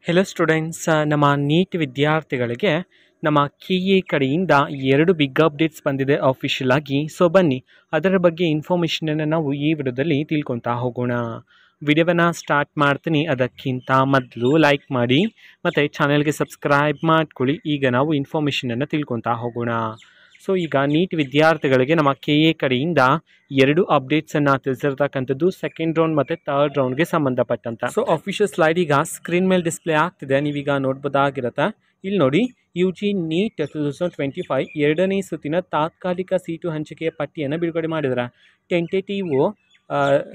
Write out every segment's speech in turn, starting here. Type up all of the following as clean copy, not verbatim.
Hello students, ನಮ್ಮ neat ವಿದ್ಯಾರ್ಥಿಗಳಿಗೆ ನಮ್ಮ ಕೆ.ಎ ಕಡೆಯಿಂದ 2 ಬಿಗ್ ಅಪ್ಡೇಟ್ಸ್ ಬಂದಿದೆ ಅಫಿಷಿಯಲ್ ಆಗಿ. ಸೊ ಬನ್ನಿ ಅದರ ಬಗ್ಗೆ ಇನ್ಫಾರ್ಮೇಷನನ್ನು ನಾವು ಈ ವಿಡಿಯೋದಲ್ಲಿ ತಿಳ್ಕೊತಾ ಹೋಗೋಣ. ವಿಡಿಯೋವನ್ನು ಸ್ಟಾರ್ಟ್ ಮಾಡ್ತೀನಿ. ಅದಕ್ಕಿಂತ ಮೊದಲು ಲೈಕ್ ಮಾಡಿ ಮತ್ತು ಚಾನೆಲ್ಗೆ ಸಬ್ಸ್ಕ್ರೈಬ್ ಮಾಡ್ಕೊಳ್ಳಿ. ಈಗ ನಾವು ಇನ್ಫಾರ್ಮೇಷನನ್ನು ತಿಳ್ಕೊತಾ ಹೋಗೋಣ. ಸೊ ಈಗ ನೀಟ್ ವಿದ್ಯಾರ್ಥಿಗಳಿಗೆ ನಮ್ಮ ಕೆ.ಎ ಕಡೆಯಿಂದ 2 ಅಪ್ಡೇಟ್ಸನ್ನು ತಿಳಿಸಿರ್ತಕ್ಕಂಥದ್ದು ಸೆಕೆಂಡ್ ರೌಂಡ್ ಮತ್ತು ಥರ್ಡ್ ರೌಂಡ್ಗೆ ಸಂಬಂಧಪಟ್ಟಂತ. ಸೊ ಅಫಿಷಿಯಲ್ ಸ್ಲೈಡ್ ಈಗ ಸ್ಕ್ರೀನ್ ಮೇಲೆ ಡಿಸ್ಪ್ಲೇ ಆಗ್ತಿದೆ, ನೀವೀಗ ನೋಡ್ಬೋದಾಗಿರುತ್ತೆ. ಇಲ್ಲಿ ನೋಡಿ, UG ನೀಟ್ 2025 2ನೇ ಸುತ್ತಿನ ತಾತ್ಕಾಲಿಕ ಸೀಟು ಹಂಚಿಕೆಯ ಪಟ್ಟಿಯನ್ನು ಬಿಡುಗಡೆ ಮಾಡಿದ್ದಾರೆ. ಟೆಂಟೇಟಿವ್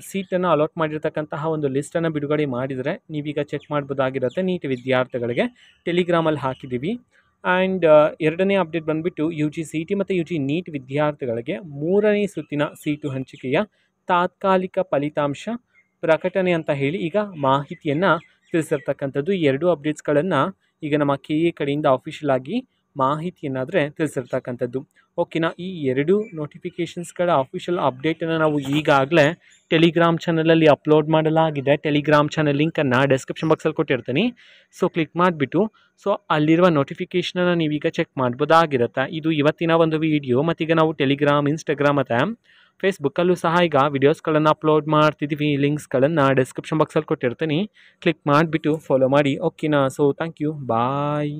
ಸೀಟನ್ನು ಅಲಾಟ್ ಮಾಡಿರ್ತಕ್ಕಂತಹ ಒಂದು ಲಿಸ್ಟನ್ನು ಬಿಡುಗಡೆ ಮಾಡಿದರೆ ನೀವೀಗ ಚೆಕ್ ಮಾಡ್ಬೋದಾಗಿರುತ್ತೆ. ನೀಟ್ ವಿದ್ಯಾರ್ಥಿಗಳಿಗೆ ಟೆಲಿಗ್ರಾಮಲ್ಲಿ ಹಾಕಿದ್ದೀವಿ. ಆ್ಯಂಡ್ 2ನೇ ಅಪ್ಡೇಟ್ ಬಂದುಬಿಟ್ಟು UG CT ಮತ್ತು UG ನೀಟ್ ವಿದ್ಯಾರ್ಥಿಗಳಿಗೆ 3ನೇ ಸುತ್ತಿನ ಸೀಟು ಹಂಚಿಕೆಯ ತಾತ್ಕಾಲಿಕ ಫಲಿತಾಂಶ ಪ್ರಕಟಣೆ ಅಂತ ಹೇಳಿ ಈಗ ಮಾಹಿತಿಯನ್ನು ತಿಳಿಸಿರ್ತಕ್ಕಂಥದ್ದು. 2 ಅಪ್ಡೇಟ್ಸ್ಗಳನ್ನು ಈಗ ನಮ್ಮ ಕೆ.ಎ ಕಡೆಯಿಂದ ಅಫಿಷಿಯಲ್ ಆಗಿ ಮಾಹಿತಿಯನ್ನಾದರೆ ತಿಳಿಸಿರ್ತಕ್ಕಂಥದ್ದು. ಓಕೆನಾ, ಈ 2 ನೋಟಿಫಿಕೇಷನ್ಸ್ಗಳ ಅಫಿಷಿಯಲ್ ಅಪ್ಡೇಟನ್ನು ನಾವು ಈಗಾಗಲೇ ಟೆಲಿಗ್ರಾಮ್ ಚಾನಲಲ್ಲಿ ಅಪ್ಲೋಡ್ ಮಾಡಲಾಗಿದೆ. ಟೆಲಿಗ್ರಾಮ್ ಚಾನಲ್ ಲಿಂಕನ್ನು ಡಿಸ್ಕ್ರಿಪ್ಷನ್ ಬಾಕ್ಸಲ್ಲಿ ಕೊಟ್ಟಿರ್ತೀನಿ. ಸೊ ಕ್ಲಿಕ್ ಮಾಡಿಬಿಟ್ಟು ಸೊ ಅಲ್ಲಿರುವ ನೋಟಿಫಿಕೇಷನನ್ನು ನೀವೀಗ ಚೆಕ್ ಮಾಡ್ಬೋದಾಗಿರುತ್ತೆ. ಇದು ಇವತ್ತಿನ ಒಂದು ವಿಡಿಯೋ. ಮತ್ತೀಗ ನಾವು ಟೆಲಿಗ್ರಾಮ್, ಇನ್ಸ್ಟಾಗ್ರಾಮ್ ಮತ್ತು ಫೇಸ್ಬುಕ್ಕಲ್ಲೂ ಸಹ ಈಗ ವಿಡಿಯೋಸ್ಗಳನ್ನು ಅಪ್ಲೋಡ್ ಮಾಡ್ತಿದ್ದೀವಿ. ಲಿಂಕ್ಸ್ಗಳನ್ನು ಡಿಸ್ಕ್ರಿಪ್ಷನ್ ಬಾಕ್ಸಲ್ಲಿ ಕೊಟ್ಟಿರ್ತೀನಿ. ಕ್ಲಿಕ್ ಮಾಡಿಬಿಟ್ಟು ಫಾಲೋ ಮಾಡಿ. ಓಕೆನಾ, ಸೊ ಥ್ಯಾಂಕ್ ಯು, ಬಾಯ್.